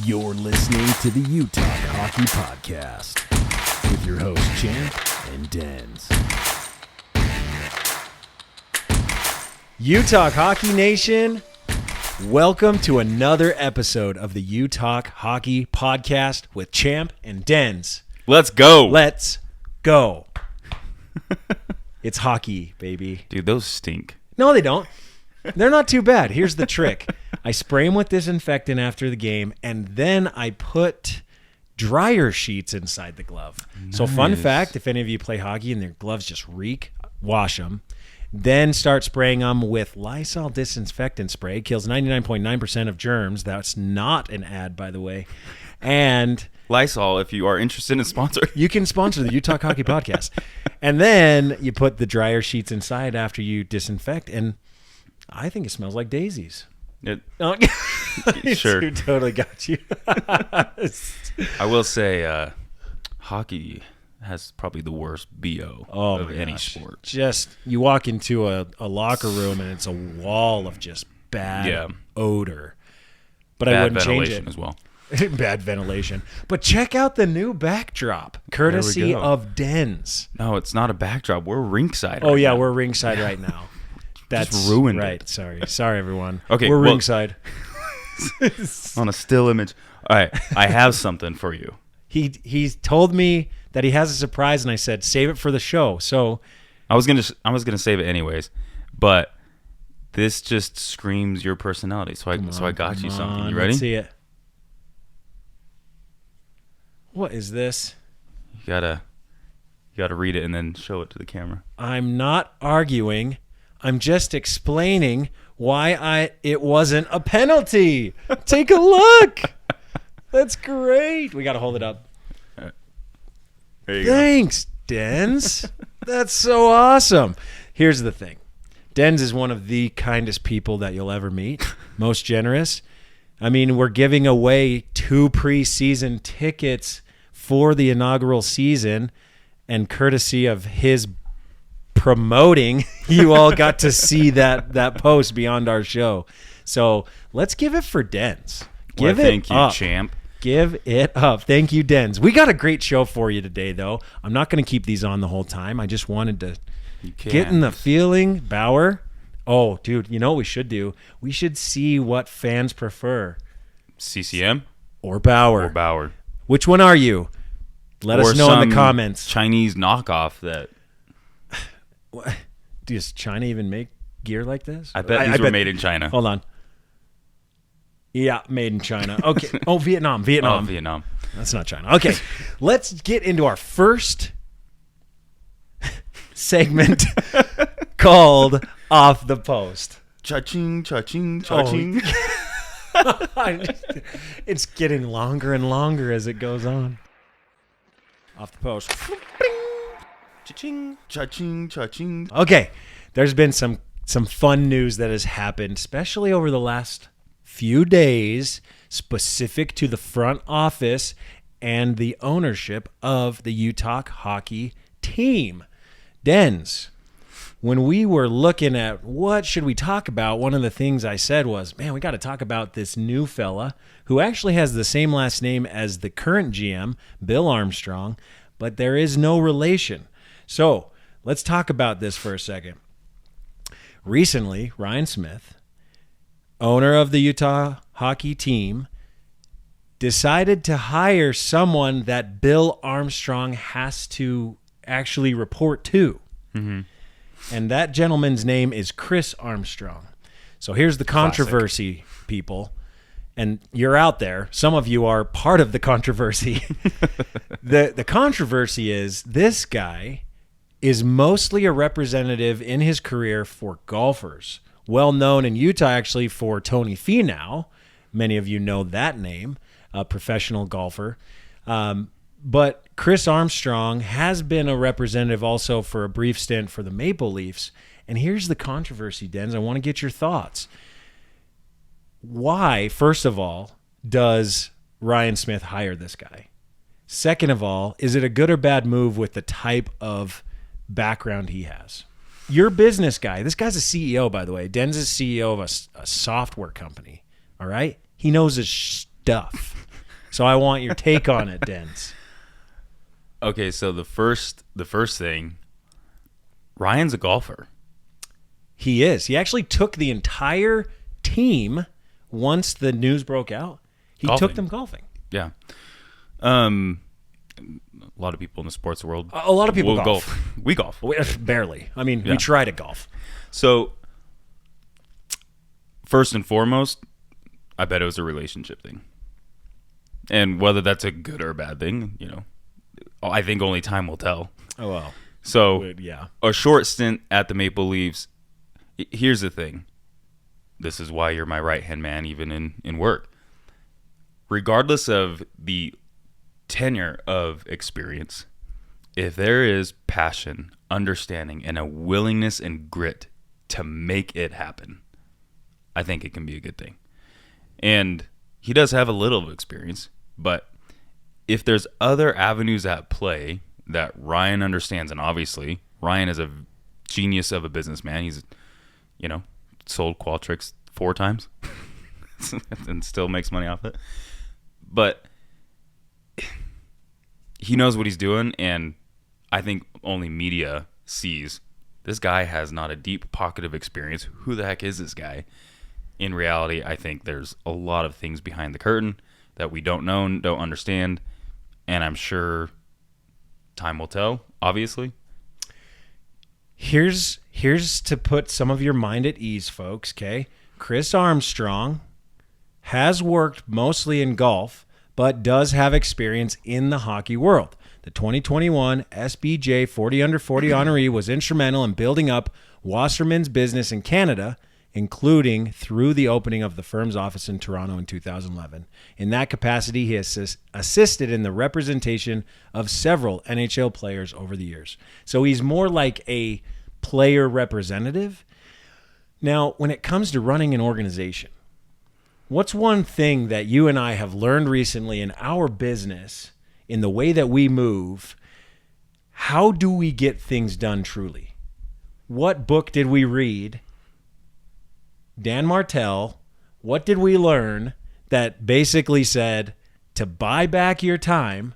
You're listening to the UTalk Hockey Podcast with your hosts Champ and Denz. UTalk Hockey Nation, welcome to another episode of the UTalk Hockey Podcast with Champ and Denz. Let's go. Let's go. It's hockey, baby. Dude, those stink. No, they don't. They're not too bad. Here's the trick. I spray them with disinfectant after the game, and then I put dryer sheets inside the glove. Nice. So fun fact, if any of you play hockey and their gloves just reek, wash them. Then start spraying them with Lysol disinfectant spray. Kills 99.9% of germs. That's not an ad, by the way. And Lysol, if you are interested in a sponsor. You can sponsor the UTalk Hockey Podcast. And then you put the dryer sheets inside after you disinfect, and I think it smells like daisies. Sure. Who totally got you. I will say hockey has probably the worst BO of any sport. Just you walk into a locker room and it's a wall of just bad odor. But I wouldn't change it. Bad ventilation as well. Bad ventilation. But check out the new backdrop, courtesy of Denz. No, it's not a backdrop. We're ringside. Oh, yeah, we're ringside right now. That's just ruined right. it. Sorry, everyone. Okay, we're ringside. On a still image. All right, I have something for you. He told me that he has a surprise, and I said save it for the show. So I was gonna save it anyways, but this just screams your personality. So I got you something. You ready? Let's see it. What is this? You gotta read it and then show it to the camera. I'm not arguing. I'm just explaining why it wasn't a penalty. Take a look. That's great. We got to hold it up. There you Thanks, Denz. That's so awesome. Here's the thing. Denz is one of the kindest people that you'll ever meet. Most generous. I mean, we're giving away 2 preseason tickets for the inaugural season, and courtesy of his promoting, you all got to see that post beyond our show. So let's give it for Denz. Thank you, champ. Give it up. Thank you, Denz. We got a great show for you today, though. I'm not going to keep these on the whole time. I just wanted to get in the feeling. Bauer. Oh, dude, you know what we should do? We should see what fans prefer. CCM? Or Bauer. Bauer. Which one are you? Let us know in the comments. Chinese knockoff that... What? Does China even make gear like this? I bet these were made in China. Hold on. Yeah, made in China. Okay. Oh, Vietnam. Oh, Vietnam. That's not China. Okay. Let's get into our first segment called Off the Post. Cha-ching, cha-ching, cha-ching. Oh. It's getting longer and longer as it goes on. Off the post. Cha-ching, cha-ching, cha-ching. Okay. There's been some fun news that has happened, especially over the last few days, specific to the front office and the ownership of the UTalk hockey team. Denz, when we were looking at what should we talk about, one of the things I said was, man, we got to talk about this new fella who actually has the same last name as the current GM, Bill Armstrong, but there is no relation. So let's talk about this for a second. Recently, Ryan Smith, owner of the Utah hockey team, decided to hire someone that Bill Armstrong has to actually report to. Mm-hmm. And that gentleman's name is Chris Armstrong. So here's the controversy, classic. People. And you're out there. Some of you are part of the controversy. The controversy is this guy is mostly a representative in his career for golfers. Well known in Utah, actually, for Tony Finau. Many of you know that name, a professional golfer. But Chris Armstrong has been a representative also for a brief stint for the Maple Leafs. And here's the controversy, Denz. I want to get your thoughts. Why, first of all, does Ryan Smith hire this guy? Second of all, is it a good or bad move with the type of background he has? Your business guy, this guy's a CEO, by the way. Denz is CEO of a software company, all right? He knows his stuff. So I want your take on it, Denz. Okay, so the first thing, Ryan's a golfer. He is. He actually took the entire team once the news broke out. He took them golfing. Yeah. A lot of people in the sports world. A lot of people golf. We golf. Barely. I mean, we try to golf. So, first and foremost, I bet it was a relationship thing. And whether that's a good or a bad thing, I think only time will tell. Oh, well. So, yeah. A short stint at the Maple Leafs. Here's the thing. This is why you're my right-hand man, even in work. Regardless of the tenure of experience, if there is passion, understanding, and a willingness and grit to make it happen, I think it can be a good thing. And he does have a little experience, but if there's other avenues at play that Ryan understands, and obviously Ryan is a genius of a businessman. He's, sold Qualtrics 4 times and still makes money off it. But he knows what he's doing, and I think only media sees this guy has not a deep pocket of experience. Who the heck is this guy? In reality, I think there's a lot of things behind the curtain that we don't know and don't understand, and I'm sure time will tell, obviously. Here's to put some of your mind at ease, folks, okay? Chris Armstrong has worked mostly in golf, but does have experience in the hockey world. The 2021 SBJ 40 Under 40 honoree was instrumental in building up Wasserman's business in Canada, including through the opening of the firm's office in Toronto in 2011. In that capacity, he has assisted in the representation of several NHL players over the years. So he's more like a player representative. Now, when it comes to running an organization, what's one thing that you and I have learned recently in our business, in the way that we move? How do we get things done truly? What book did we read? Dan Martell, what did we learn that basically said to buy back your time,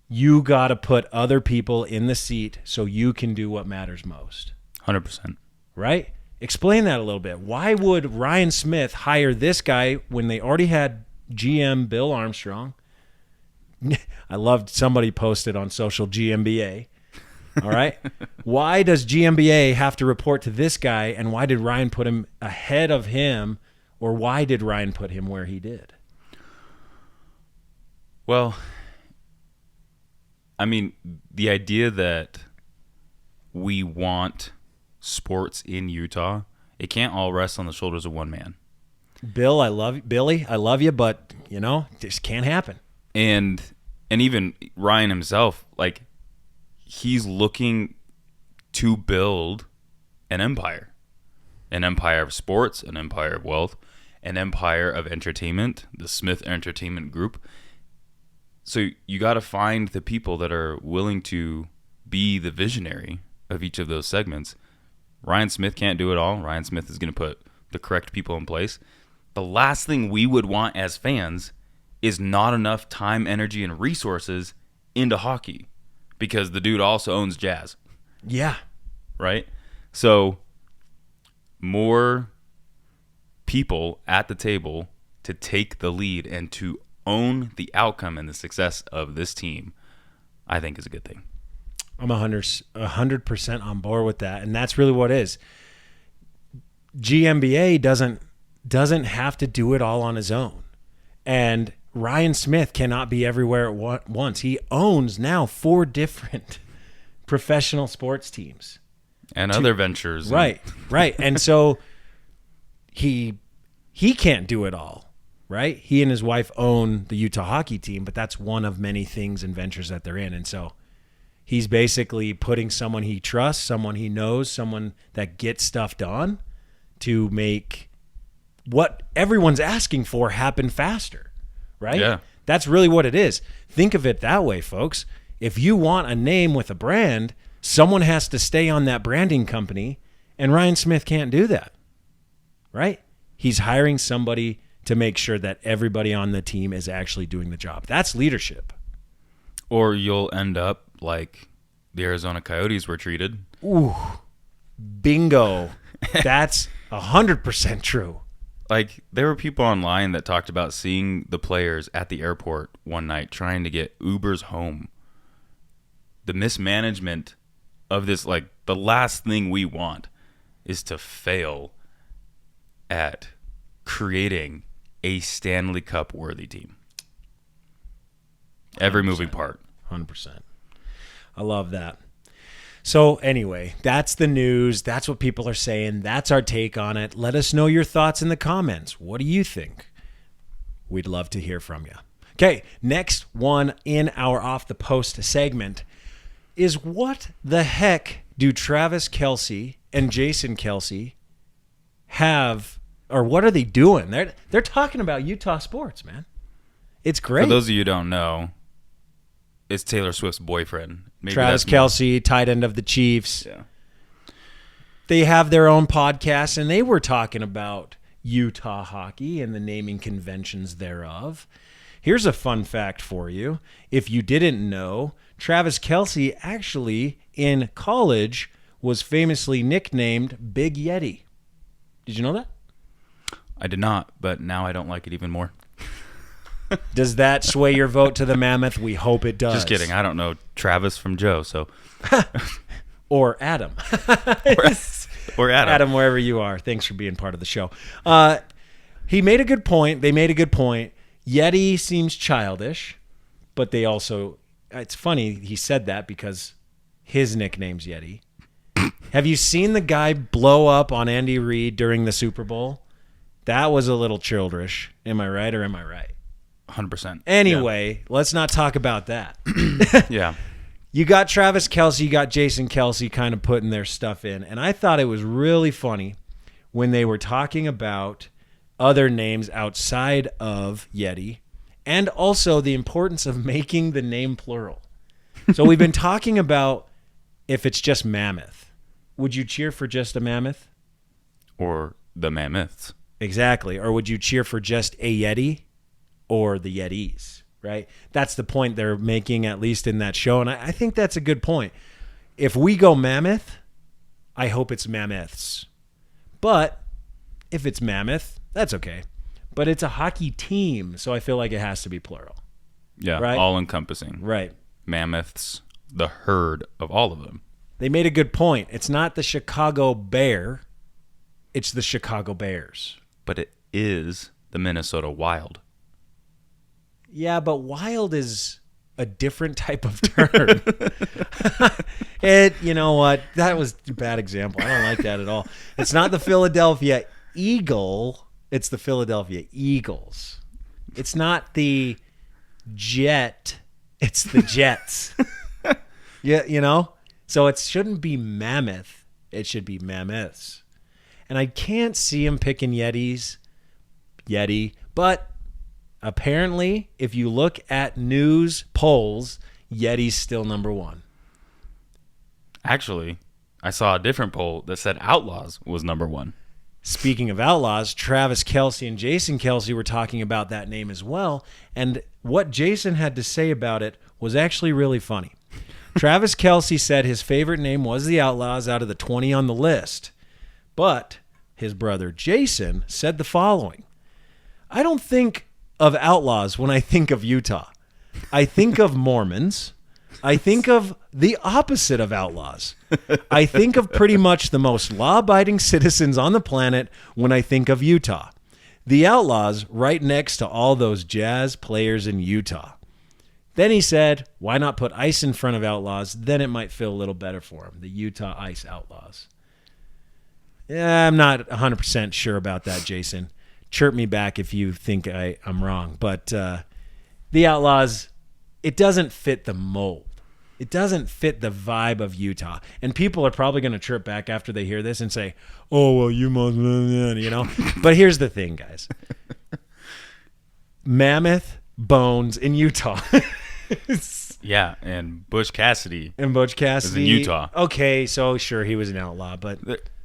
you got to put other people in the seat so you can do what matters most? 100%. Right? Explain that a little bit. Why would Ryan Smith hire this guy when they already had GM Bill Armstrong? I loved somebody posted on social GMBA. All right. Why does GMBA have to report to this guy, and why did Ryan put him ahead of him, or why did Ryan put him where he did? Well, I mean, the idea that we want sports in Utah, it can't all rest on the shoulders of one man. Billy, I love you, but this can't happen. And even Ryan himself, he's looking to build an empire of sports, an empire of wealth, an empire of entertainment, the Smith Entertainment Group. So you got to find the people that are willing to be the visionary of each of those segments. Ryan Smith can't do it all. Ryan Smith is going to put the correct people in place. The last thing we would want as fans is not enough time, energy, and resources into hockey, because the dude also owns Jazz. Yeah. Right? So more people at the table to take the lead and to own the outcome and the success of this team, I think is a good thing. I'm 100% on board with that, and that's really what it is. GMBA doesn't have to do it all on his own, and Ryan Smith cannot be everywhere at once. He owns now 4 different professional sports teams and other ventures. Right. And so he can't do it all, right? He and his wife own the Utah hockey team, but that's one of many things and ventures that they're in. And so he's basically putting someone he trusts, someone he knows, someone that gets stuff done to make what everyone's asking for happen faster. Right? Yeah. That's really what it is. Think of it that way, folks. If you want a name with a brand, someone has to stay on that branding company, and Ryan Smith can't do that. Right? He's hiring somebody to make sure that everybody on the team is actually doing the job. That's leadership. Or you'll end up like the Arizona Coyotes were treated. Ooh, bingo. That's 100% true. Like, there were people online that talked about seeing the players at the airport one night trying to get Ubers home. The mismanagement of this, like, the last thing we want is to fail at creating a Stanley Cup worthy team. Every moving part. 100%. I love that. So anyway, that's the news. That's what people are saying. That's our take on it. Let us know your thoughts in the comments. What do you think? We'd love to hear from you. Okay, next one in our Off the Post segment is what the heck do Travis Kelce and Jason Kelce have, or what are they doing? They're talking about Utah sports, man. It's great. For those of you who don't know, it's Taylor Swift's boyfriend. Maybe Travis Kelce, tight end of the Chiefs. Yeah. They have their own podcast, and they were talking about Utah hockey and the naming conventions thereof. Here's a fun fact for you. If you didn't know, Travis Kelce actually, in college, was famously nicknamed Big Yeti. Did you know that? I did not, but now I don't like it even more. Does that sway your vote to the Mammoth? We hope it does. Just kidding. I don't know Travis from Joe, so. Or Adam. or Adam. Adam, wherever you are. Thanks for being part of the show. He made a good point. They made a good point. Yeti seems childish, but they also, it's funny he said that because his nickname's Yeti. Have you seen the guy blow up on Andy Reid during the Super Bowl? That was a little childish. Am I right or am I right? 100%. Anyway, Let's not talk about that. Yeah. You got Travis Kelce, you got Jason Kelce kind of putting their stuff in. And I thought it was really funny when they were talking about other names outside of Yeti and also the importance of making the name plural. So we've been talking about if it's just Mammoth. Would you cheer for just a Mammoth? Or the Mammoths. Exactly. Or would you cheer for just a Yeti or the Yetis, right? That's the point they're making, at least in that show. And I think that's a good point. If we go Mammoth, I hope it's Mammoths. But if it's Mammoth, that's okay. But it's a hockey team, so I feel like it has to be plural. Yeah, right? All-encompassing. Right. Mammoths, the herd of all of them. They made a good point. It's not the Chicago Bear. It's the Chicago Bears. But it is the Minnesota Wild. Yeah, but wild is a different type of term. You know what? That was a bad example. I don't like that at all. It's not the Philadelphia Eagle. It's the Philadelphia Eagles. It's not the Jet. It's the Jets. Yeah, you know? So it shouldn't be Mammoth. It should be Mammoths. And I can't see him picking Yeti, but apparently, if you look at news polls, Yeti's still number one. Actually, I saw a different poll that said Outlaws was number one. Speaking of Outlaws, Travis Kelce and Jason Kelce were talking about that name as well. And what Jason had to say about it was actually really funny. Travis Kelce said his favorite name was the Outlaws out of the 20 on the list. But his brother Jason said the following. I don't think of Outlaws when I think of Utah. I think of Mormons. I think of the opposite of outlaws. I think of pretty much the most law-abiding citizens on the planet when I think of Utah. The Outlaws right next to all those Jazz players in Utah. Then he said, why not put ice in front of Outlaws? Then it might feel a little better for him. The Utah Ice Outlaws. Yeah, I'm not 100% sure about that, Jason. Chirp me back if you think I'm wrong. But the Outlaws, it doesn't fit the mold. It doesn't fit the vibe of Utah. And people are probably going to chirp back after they hear this and say, oh, well, you must, you know. But here's the thing, guys. Mammoth Bones in Utah. Yeah, and Butch Cassidy. Is in Utah. Okay, so sure, he was an outlaw, but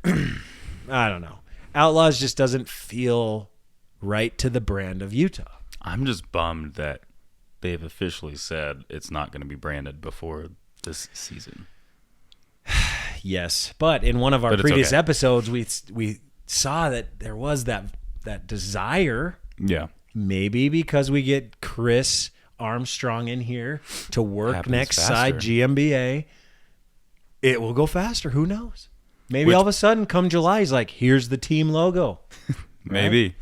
I don't know. Outlaws just doesn't feel right to the brand of Utah. I'm just bummed that they've officially said it's not going to be branded before this season. Yes, but in one of our previous okay. episodes, we saw that there was that desire. Yeah. Maybe because we get Chris Armstrong in here to work next side GMBA, it will go faster. Who knows? Maybe all of a sudden, come July, he's like, here's the team logo. Maybe. Right?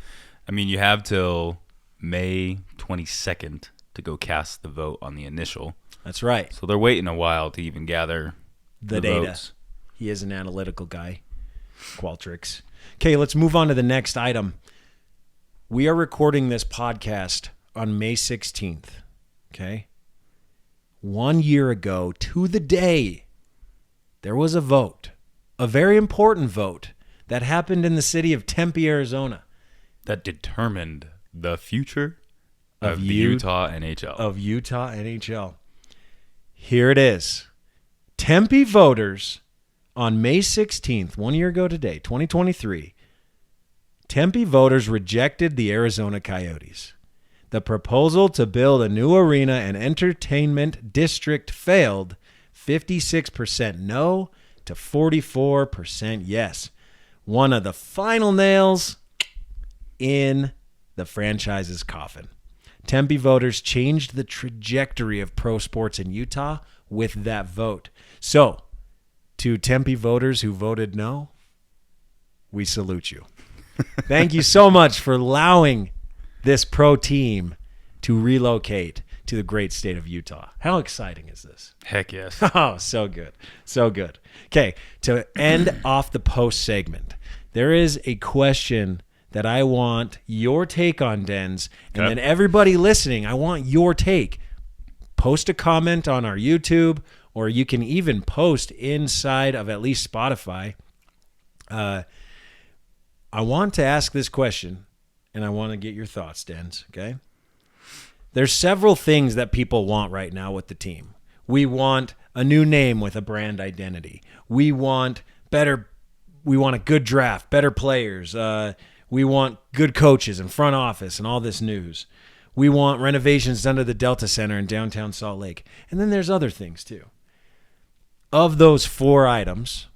I mean, you have till May 22nd to go cast the vote on the initial. That's right. So they're waiting a while to even gather the data. votes. He is an analytical guy. Qualtrics. Okay, let's move on to the next item. We are recording this podcast on May 16th. Okay? 1 year ago to the day, there was a vote, a very important vote that happened in the city of Tempe, Arizona. That determined the future of the Utah NHL. Of Utah NHL. Here it is. Tempe voters on May 16th, 1 year ago today, 2023, Tempe voters rejected the Arizona Coyotes. The proposal to build a new arena and entertainment district failed, 56% no to 44% yes. One of the final nails in the franchise's coffin. Tempe voters changed the trajectory of pro sports in Utah with that vote. So, to Tempe voters who voted no, we salute you. Thank you so much for allowing this pro team to relocate to the great state of Utah. How exciting is this? Heck yes. Oh, so good. So good. Okay, to end off the post segment, there is a question that I want your take on, Denz, and then everybody listening, I want your take. Post a comment on our YouTube, or you can even post inside of at least Spotify. I want to ask this question, and I want to get your thoughts, Denz, okay? There's several things that people want right now with the team. We want a new name with a brand identity. We want a good draft, better players. We want good coaches and front office and all this news. We want renovations done to the Delta Center in downtown Salt Lake. And then there's other things too. Of those 4 items,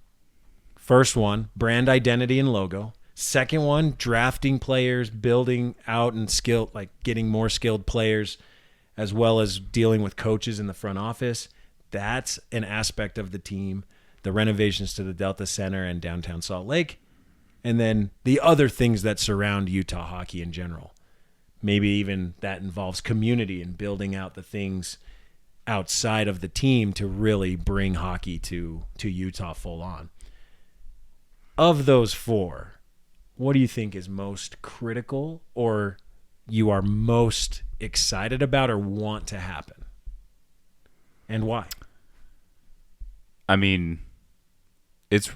first one, brand identity and logo. Second one, drafting players, building out and getting more skilled players, as well as dealing with coaches in the front office. That's an aspect of the team. The renovations to the Delta Center and downtown Salt Lake. And then the other things that surround Utah hockey in general. Maybe even that involves community and building out the things outside of the team to really bring hockey to Utah full on. Of those 4, what do you think is most critical, or you are most excited about or want to happen? And why? I mean, it's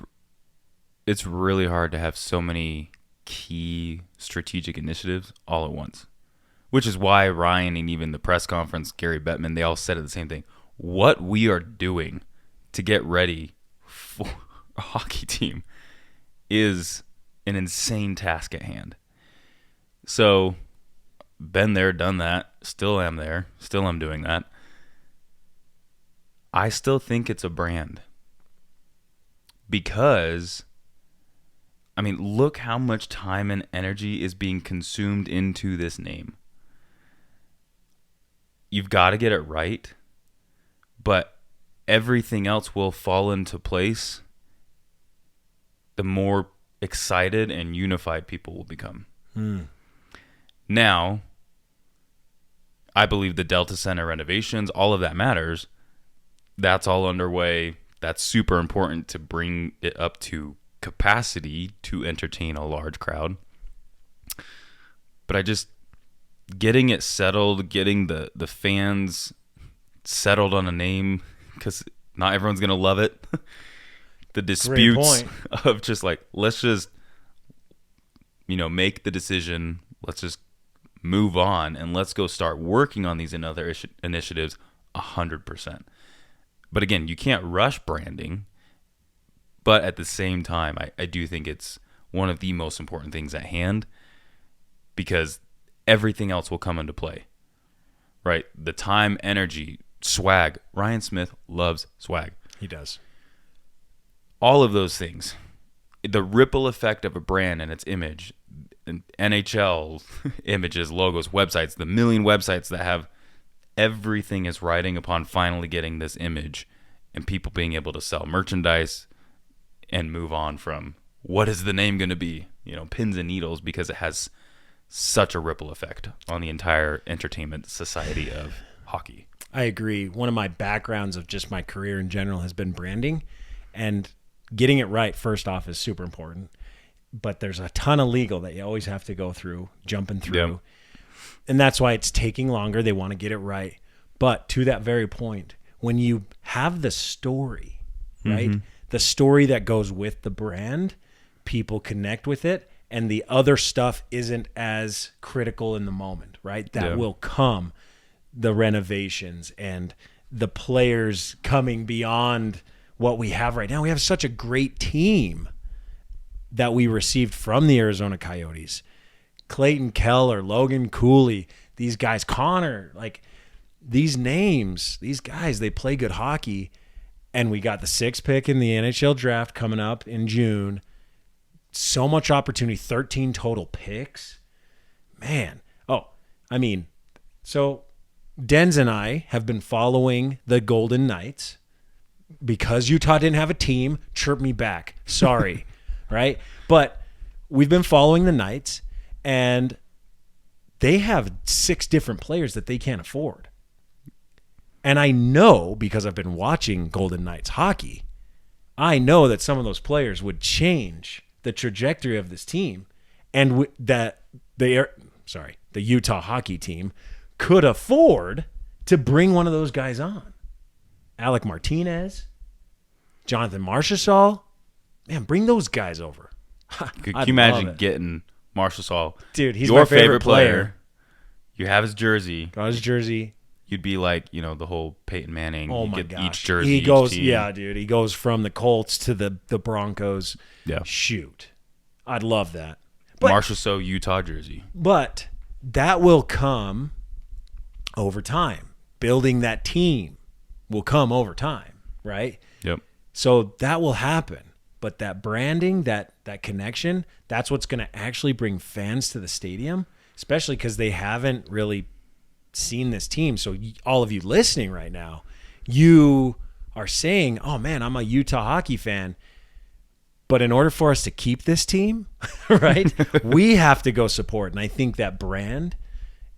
really hard to have so many key strategic initiatives all at once, which is why Ryan and even the press conference, Gary Bettman, they all said the same thing. What we are doing to get ready for a hockey team is an insane task at hand. So, been there, done that, still am there, still am doing that. I still think it's a brand. Because, I mean, look how much time and energy is being consumed into this name. You've got to get it right, but everything else will fall into place the more excited and unified people will become. Now, I believe the Delta Center renovations, all of that matters. That's all underway. That's super important to bring it up to capacity to entertain a large crowd. But getting it settled, getting the fans settled on a name, because not everyone's going to love it. The disputes of just let's just, make the decision. Let's just move on and let's go start working on these and other initiatives 100%. But again, you can't rush branding. But at the same time, I do think it's one of the most important things at hand. because everything else will come into play, right? The time, energy, swag. Ryan Smith loves swag. He does. All of those things. The ripple effect of a brand and its image, and NHL images, logos, websites, the million websites that have everything is riding upon finally getting this image and people being able to sell merchandise and move on from what is the name going to be, pins and needles, because it has such a ripple effect on the entire entertainment society of hockey. I agree. One of my backgrounds of just my career in general has been branding, and getting it right first off is super important. But there's a ton of legal that you always have to go through, jumping through. Yep. And that's why it's taking longer. They want to get it right. But to that very point, when you have the story, right? Mm-hmm. The story that goes with the brand, people connect with it, and the other stuff isn't as critical in the moment, right? That will come, the renovations and the players coming beyond what we have right now. We have such a great team that we received from the Arizona Coyotes. Clayton Keller, Logan Cooley, these guys, Connor, like these names, these guys, they play good hockey. And we got the 6th pick in the NHL draft coming up in June. So much opportunity, 13 total picks. Man. So Denz and I have been following the Golden Knights because Utah didn't have a team. Chirp me back. Sorry. Right? But we've been following the Knights, and they have 6 different players that they can't afford. And I know, because I've been watching Golden Knights hockey, I know that some of those players would change the trajectory of this team, and that the Utah hockey team could afford to bring one of those guys on. Alec Martinez, Jonathan Marchessault. Man, bring those guys over. Could you imagine getting Marchessault? Dude, he's your my favorite player. You have his jersey. Got his jersey. You'd be like, the whole Peyton Manning. Oh, you my get gosh. each jersey, He goes, each team. yeah, dude. He goes from the Colts to the Broncos. Yeah. Shoot. I'd love that. Marchessault Utah jersey. But that will come over time. Building that team will come over time, right? Yep. So that will happen. But that branding, that connection, that's what's going to actually bring fans to the stadium, especially because they haven't really seen this team. So all of you listening right now, you are saying, oh man, I'm a Utah hockey fan. But in order for us to keep this team, right, we have to go support. And I think that brand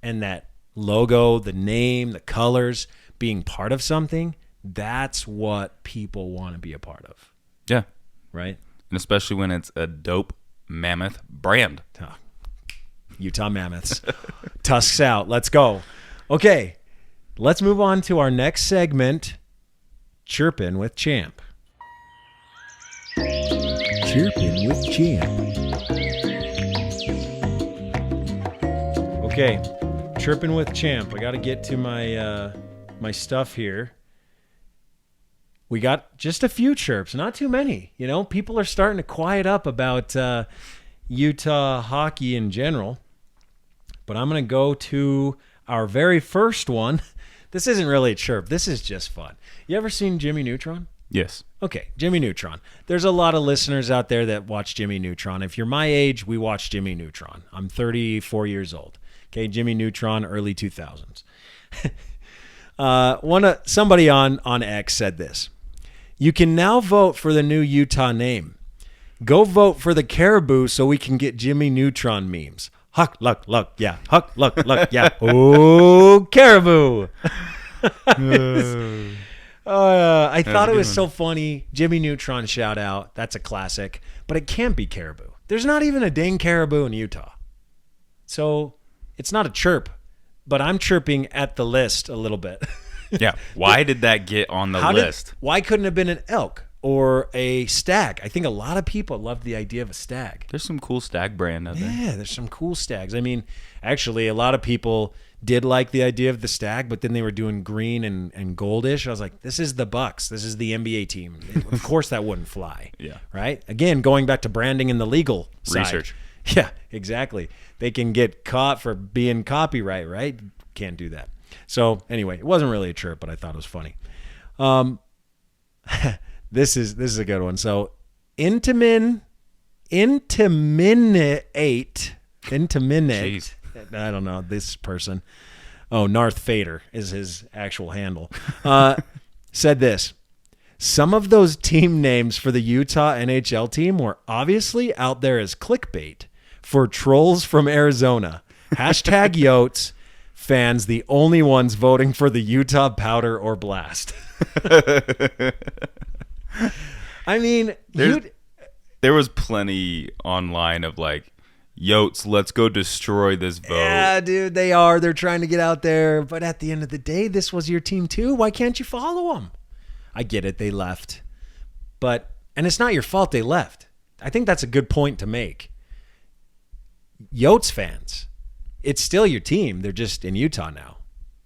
and that logo, the name, the colors, being part of something, that's what people want to be a part of. Yeah. Right? And especially when it's a dope mammoth brand. Oh, Utah Mammoths. Tusks out. Let's go. Okay, let's move on to our next segment, Chirpin' with Champ. Chirpin' with Champ. Okay, Chirpin' with Champ. I got to get to my my stuff here. We got just a few chirps, not too many. People are starting to quiet up about Utah hockey in general. But I'm going to go to our very first one. This isn't really a chirp. This is just fun. You ever seen Jimmy Neutron? Yes. Okay, Jimmy Neutron. There's a lot of listeners out there that watch Jimmy Neutron. If you're my age, we watch Jimmy Neutron. I'm 34 years old. Okay, Jimmy Neutron, early 2000s. Somebody on X said this. You can now vote for the new Utah name. Go vote for the Caribou so we can get Jimmy Neutron memes. Huck, luck, yeah. Huck, luck, yeah. Oh, Caribou. I thought it was so funny. Jimmy Neutron shout out. That's a classic. But it can't be Caribou. There's not even a dang Caribou in Utah. So it's not a chirp. But I'm chirping at the list a little bit. Yeah. Why did that get on the list? Why couldn't it have been an elk or a stag? I think a lot of people love the idea of a stag. There's some cool stag brand out there. Yeah, there's some cool stags. I mean, actually, a lot of people did like the idea of the stag, but then they were doing green and goldish. I was like, this is the Bucks. This is the NBA team. Of course that wouldn't fly. Yeah. Right? Again, going back to branding and the legal side. Research. Yeah, exactly. They can get caught for being copyright, right? Can't do that. So anyway, it wasn't really a chirp, but I thought it was funny. This is a good one. So intimate. Jeez. I don't know this person. Oh, Narth Fader is his actual handle. Said this. Some of those team names for the Utah NHL team were obviously out there as clickbait for trolls from Arizona. Hashtag Yotes fans, the only ones voting for the Utah Powder or Blast. I mean, there was plenty online of like, Yotes, let's go destroy this vote. Yeah, dude, they're trying to get out there. But at the end of the day, this was your team too. Why can't you follow them? I get it. They left. And it's not your fault they left. I think that's a good point to make. Yotes fans, it's still your team. They're just in Utah now,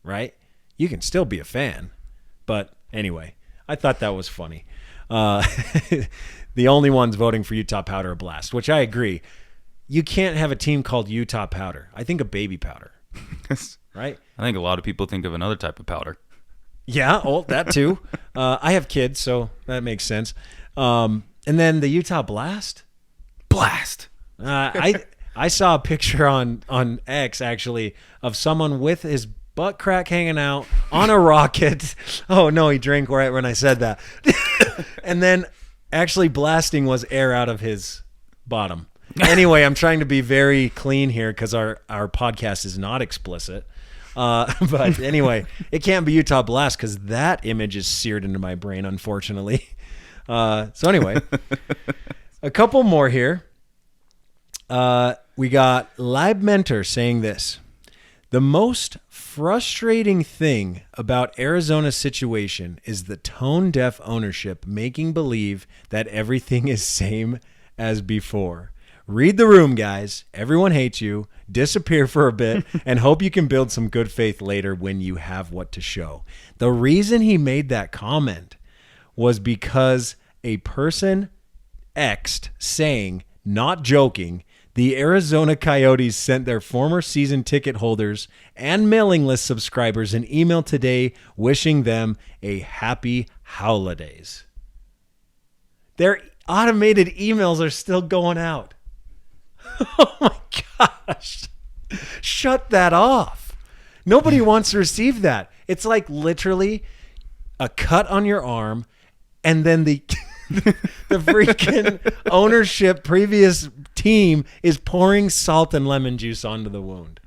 right? You can still be a fan. But anyway, I thought that was funny. The only ones voting for Utah Powder or Blast, which I agree. You can't have a team called Utah Powder. I think of baby powder, right? I think a lot of people think of another type of powder. Yeah, that too. I have kids, so that makes sense. And then the Utah Blast. I saw a picture on X actually of someone with his butt crack hanging out on a rocket. Oh no, he drank right when I said that. And then actually blasting was air out of his bottom. Anyway, I'm trying to be very clean here because our podcast is not explicit. But anyway, it can't be Utah Blast because that image is seared into my brain, unfortunately. So anyway, a couple more here. We got Lab Mentor saying this. The most frustrating thing about Arizona's situation is the tone-deaf ownership making believe that everything is same as before. Read the room, guys. Everyone hates you. Disappear for a bit and hope you can build some good faith later when you have what to show. The reason he made that comment was because a person X'd saying, not joking, the Arizona Coyotes sent their former season ticket holders and mailing list subscribers an email today wishing them a happy holidays. Their automated emails are still going out. Oh my gosh. Shut that off. Nobody wants to receive that. It's like literally a cut on your arm and then the freaking ownership previous team is pouring salt and lemon juice onto the wound.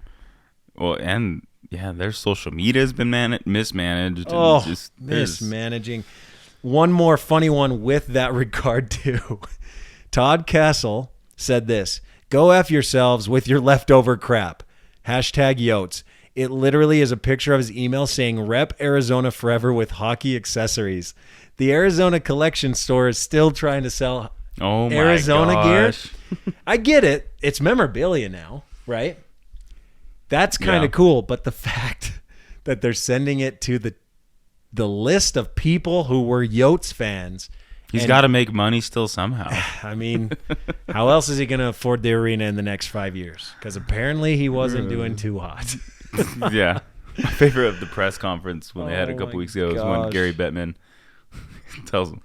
Well, and yeah, their social media has been mismanaged. Oh, mismanaging. One more funny one with that regard too. Todd Castle said this. Go F yourselves with your leftover crap. Hashtag Yotes. It literally is a picture of his email saying rep Arizona forever with hockey accessories. The Arizona collection store is still trying to sell Arizona gear. I get it. It's memorabilia now, right? That's kind of cool. But the fact that they're sending it to the list of people who were Yotes fans. He's got to make money still somehow. I mean, how else is he going to afford the arena in the next 5 years? Because apparently he wasn't doing too hot. Yeah. My favorite of the press conference when they had a couple weeks ago was when Gary Bettman tells him,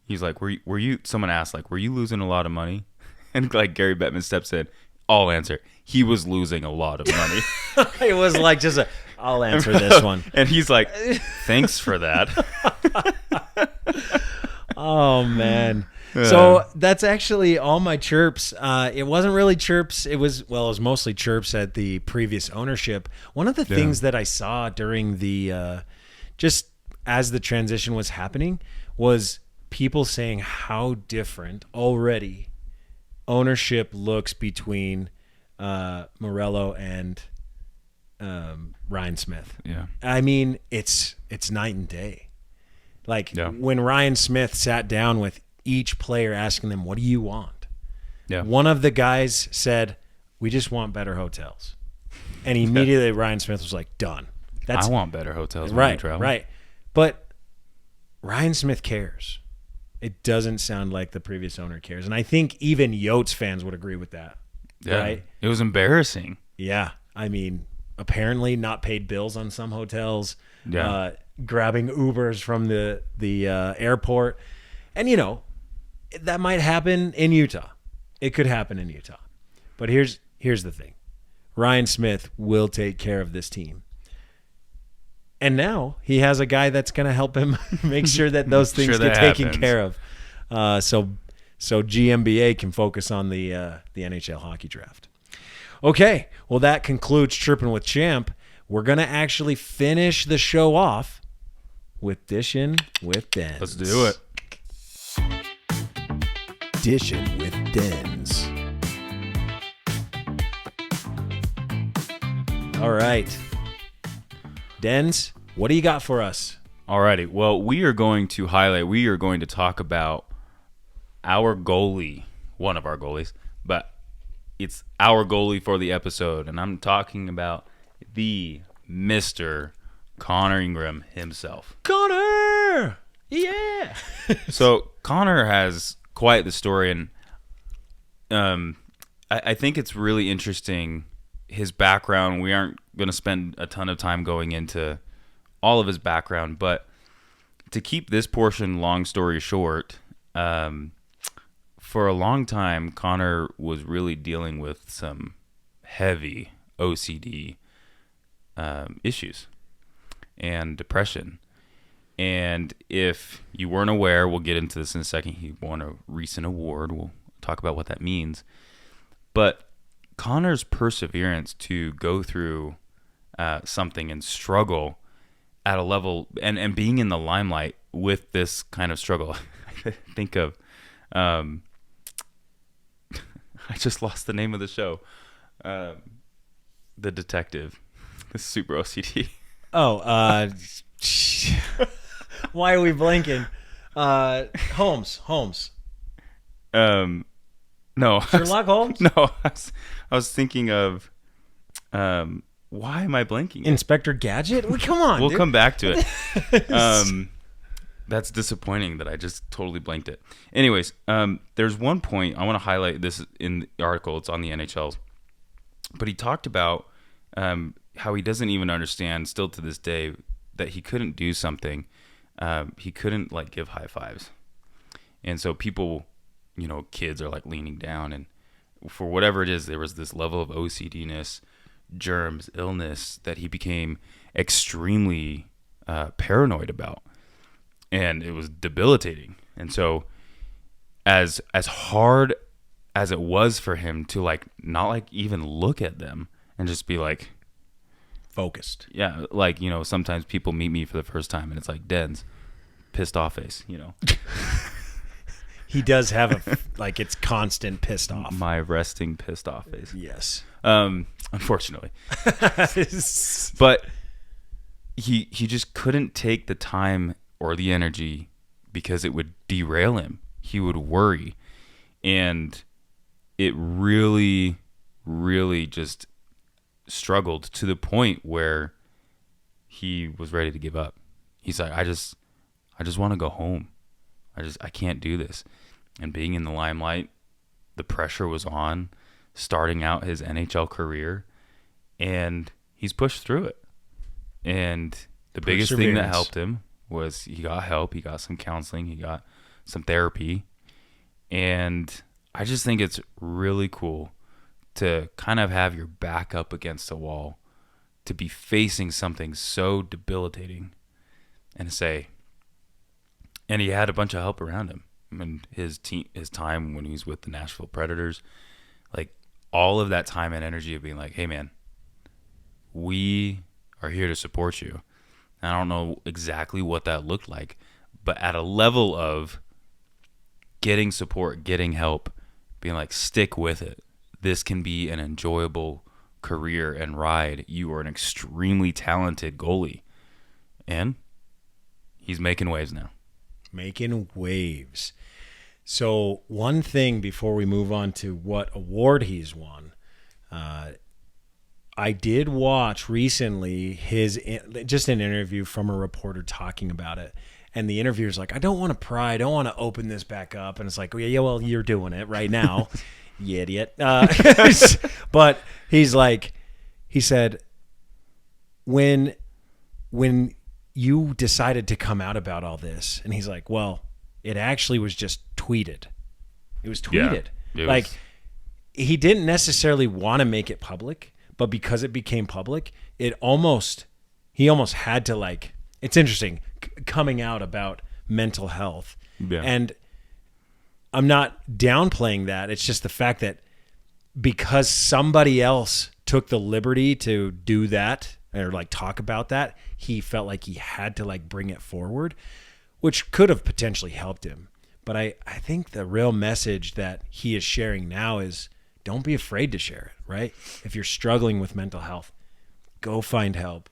he's like, were you, someone asked, like, were you losing a lot of money? And like Gary Bettman steps in, I'll answer. He was losing a lot of money. It was like just I'll answer this one. And he's like, thanks for that. Oh, man. So that's actually all my chirps. It wasn't really chirps. It was mostly chirps at the previous ownership. One of the things that I saw during the just as the transition was happening was people saying how different already ownership looks between Morello and Ryan Smith. Yeah. I mean, it's night and day. Like when Ryan Smith sat down with each player asking them, what do you want? Yeah. One of the guys said, we just want better hotels. And immediately Ryan Smith was like, done. I want better hotels when I travel. Right. But Ryan Smith cares. It doesn't sound like the previous owner cares. And I think even Yotes fans would agree with that. Yeah, right? it was embarrassing. Yeah. I mean, apparently not paid bills on some hotels. Yeah. Grabbing Ubers from the airport. And, that might happen in Utah. It could happen in Utah. But here's the thing. Ryan Smith will take care of this team. And now he has a guy that's going to help him make sure that those things get taken care of. So GMBA can focus on the NHL hockey draft. Okay, well, that concludes Chirping with Champ. We're going to actually finish the show off with Dishin with Denz. Let's do it. Dishin with Denz. All right. Denz, what do you got for us? Alrighty. Well, we are going to talk about our goalie, one of our goalies, but it's our goalie for the episode, and I'm talking about the Mr. Connor Ingram himself. Connor! Yeah! So Connor has quite the story, and I think it's really interesting, his background. We aren't going to spend a ton of time going into all of his background, but to keep this portion long story short, for a long time, Connor was really dealing with some heavy OCD issues and depression. And if you weren't aware, we'll get into this in a second, he won a recent award. We'll talk about what that means. But Connor's perseverance to go through something and struggle at a level, and being in the limelight with this kind of struggle, I think of... I just lost the name of the show. The detective. The super OCD. Oh, why are we blanking? Holmes. No. Sherlock Holmes? No, I was thinking of why am I blanking? Inspector Gadget? Well, come on. We'll dude. come back to it. That's disappointing that I just totally blanked it. Anyways, there's one point I want to highlight this in the article. It's on the NHL. But he talked about how he doesn't even understand still to this day that he couldn't do something. He couldn't give high fives. And so people, kids are leaning down, and for whatever it is, there was this level of OCD-ness, germs, illness that he became extremely paranoid about. And it was debilitating. And so as hard as it was for him to not even look at them and just be focused. Yeah, sometimes people meet me for the first time and it's like Denz, pissed off face, He does have it's constant pissed off. My resting pissed off face. Yes. Unfortunately. But he just couldn't take the time or the energy because it would derail him. He would worry. And it really, really just struggled to the point where he was ready to give up. He's like, I just want to go home. I can't do this. And being in the limelight, the pressure was on, starting out his NHL career, and he's pushed through it. And the biggest thing that helped him was he got help, he got some counseling, he got some therapy. And I just think it's really cool to kind of have your back up against a wall, to be facing something so debilitating and say, and he had a bunch of help around him. I mean, his time when he was with the Nashville Predators, all of that time and energy of being like, hey man, we are here to support you. I don't know exactly what that looked like, but at a level of getting support, getting help, being like, stick with it. This can be an enjoyable career and ride. You are an extremely talented goalie. And he's making waves now. Making waves. So one thing before we move on to what award he's won, I did watch recently just an interview from a reporter talking about it. And the interviewer's like, I don't want to pry. I don't want to open this back up. And it's like, yeah, well, you're doing it right now. You idiot. But he's like, he said, when you decided to come out about all this, and he's like, well, it actually was just tweeted. It was tweeted. Yeah, he didn't necessarily want to make it public, but because it became public, he almost had to, like, it's interesting coming out about mental health. Yeah. And I'm not downplaying that. It's just the fact that because somebody else took the liberty to do that or like talk about that, he felt like he had to like bring it forward, which could have potentially helped him. But I think the real message that he is sharing now is don't be afraid to share it, right? If you're struggling with mental health, go find help.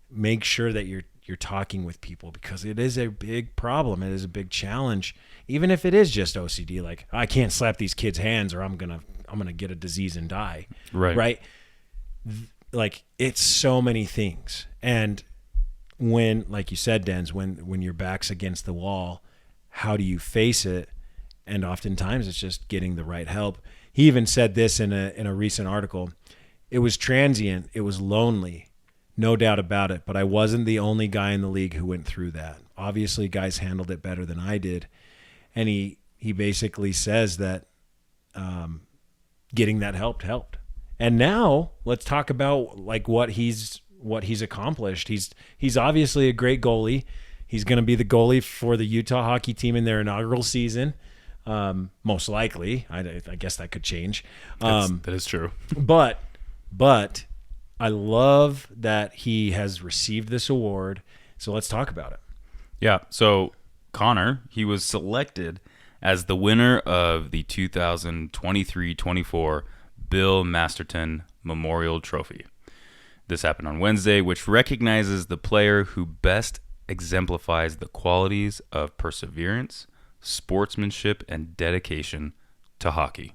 Make sure that you're talking with people, because it is a big problem. It is a big challenge. Even if it is just OCD, like I can't slap these kids' hands or I'm gonna get a disease and die. Right. Like it's so many things. And when, like you said, Denz, when your back's against the wall, how do you face it? And oftentimes it's just getting the right help. He even said this in a recent article. It was transient. It was lonely. No doubt about it, but I wasn't the only guy in the league who went through that. Obviously, guys handled it better than I did. And he basically says that getting that helped. And now let's talk about like what he's accomplished. He's obviously a great goalie. He's going to be the goalie for the Utah hockey team in their inaugural season, most likely. I guess that could change. That is true. But I love that he has received this award. So let's talk about it. Yeah. So Connor, he was selected as the winner of the 2023-24 Bill Masterton Memorial Trophy. This happened on Wednesday, which recognizes the player who best exemplifies the qualities of perseverance, sportsmanship, and dedication to hockey.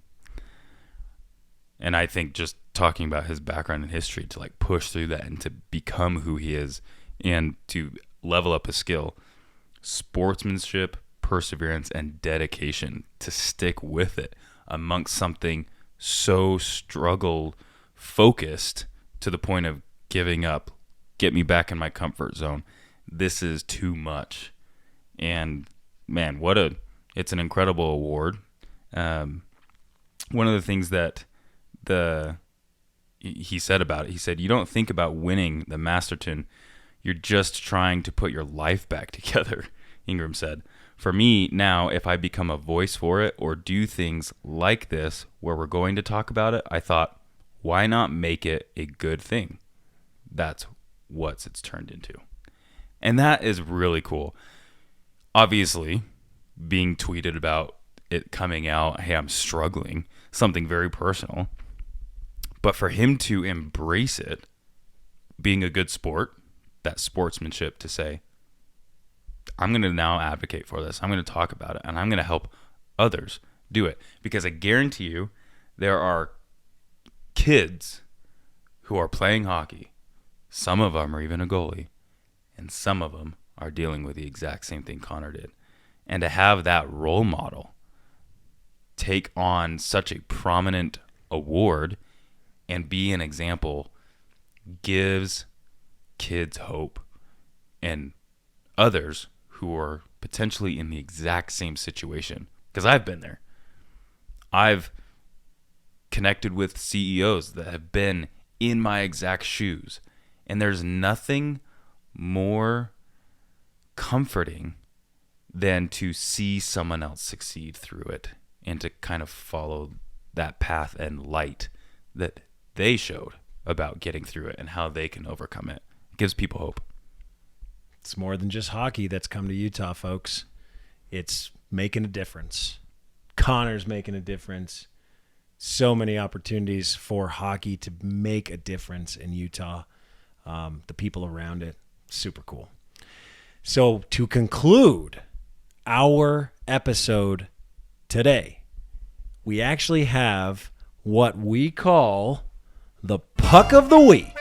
And I think just talking about his background and history to like push through that and to become who he is and to level up his skill, sportsmanship, perseverance, and dedication to stick with it amongst something so struggle focused to the point of giving up, get me back in my comfort zone. This is too much. And man, it's an incredible award. One of the things that he said about it, he said, you don't think about winning the Masterton, you're just trying to put your life back together, Ingram said. For me now, if I become a voice for it or do things like this where we're going to talk about it, I thought, why not make it a good thing? That's what it's turned into. And that is really cool. Obviously, being tweeted about it coming out, hey, I'm struggling, something very personal. But for him to embrace it, being a good sport, that sportsmanship to say, I'm going to now advocate for this. I'm going to talk about it, and I'm going to help others do it. Because I guarantee you there are kids who are playing hockey. Some of them are even a goalie, and some of them are dealing with the exact same thing Connor did. And to have that role model take on such a prominent award and be an example gives kids hope and others who are potentially in the exact same situation. Because I've been there. I've connected with CEOs that have been in my exact shoes. And there's nothing more comforting than to see someone else succeed through it and to kind of follow that path and light that they showed about getting through it and how they can overcome it. It gives people hope. It's more than just hockey that's come to Utah, folks. It's making a difference. Connor's making a difference. So many opportunities for hockey to make a difference in Utah. The people around it, super cool. So to conclude our episode today, we actually have what we call the Puck of the Week.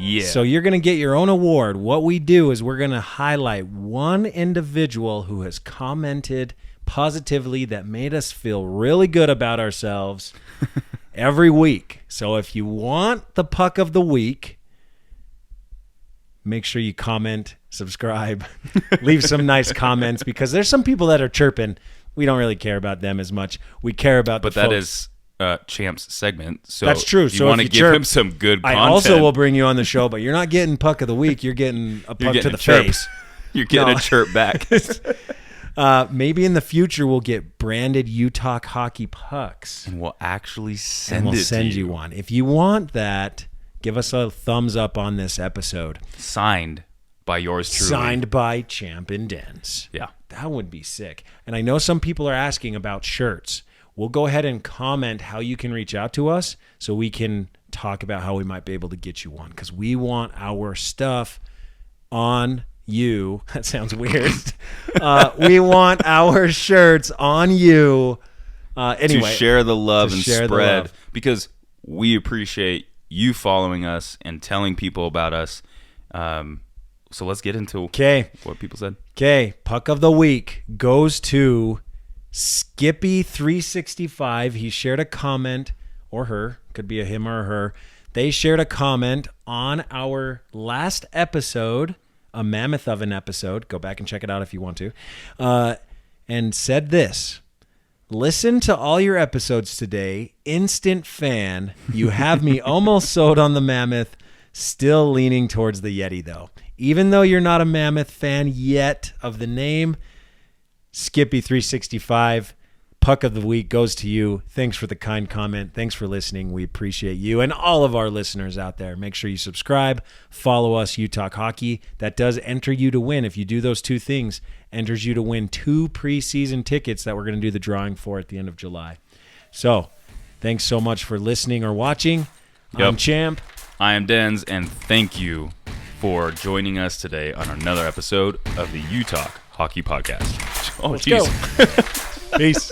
Yeah. So you're going to get your own award. What we do is we're going to highlight one individual who has commented positively that made us feel really good about ourselves every week. So if you want the puck of the week, make sure you comment, subscribe, leave some nice comments, because there's some people that are chirping. We don't really care about them as much. We care about But the that folks. is Champ's segment. So That's true. You So want if to you give chirp, him some good I content. also will bring you on the show, but you're not getting puck of the week. You're getting a You're puck to getting the a chirp. face. You're getting No. a chirp back. Maybe in the future we'll get branded UTalk Hockey pucks. And we'll actually And send we'll it send to you one. If you want that, give us a thumbs up on this episode. Signed by yours truly. Signed by Champ and Denz. Yeah. That would be sick. And I know some people are asking about shirts. We'll go ahead and comment how you can reach out to us so we can talk about how we might be able to get you one, because we want our stuff on you. That sounds weird. We want our shirts on you. Anyway, to share the love to and share the spread, love. because we appreciate you following us and telling people about us. So let's get into Okay. what people said. Okay. Puck of the week goes to Skippy365. He shared a comment, or her, could be a him or a her. They shared a comment on our last episode, a mammoth of an episode. Go back and check it out if you want to. And said this: listen to all your episodes today. Instant fan. You have me almost sold on the mammoth. Still leaning towards the Yeti, though. Even though you're not a mammoth fan yet of the name, Skippy365, puck of the week goes to you. Thanks for the kind comment. Thanks for listening. We appreciate you and all of our listeners out there. Make sure you subscribe, follow us, UTalk Hockey. That does enter you to win. If you do those two things, enters you to win 2 preseason tickets that we're going to do the drawing for at the end of July. So thanks so much for listening or watching. Yep. I'm Champ. I am Denz, and thank you for joining us today on another episode of the UTalk Hockey Podcast. Oh, Let's jeez. go. Peace.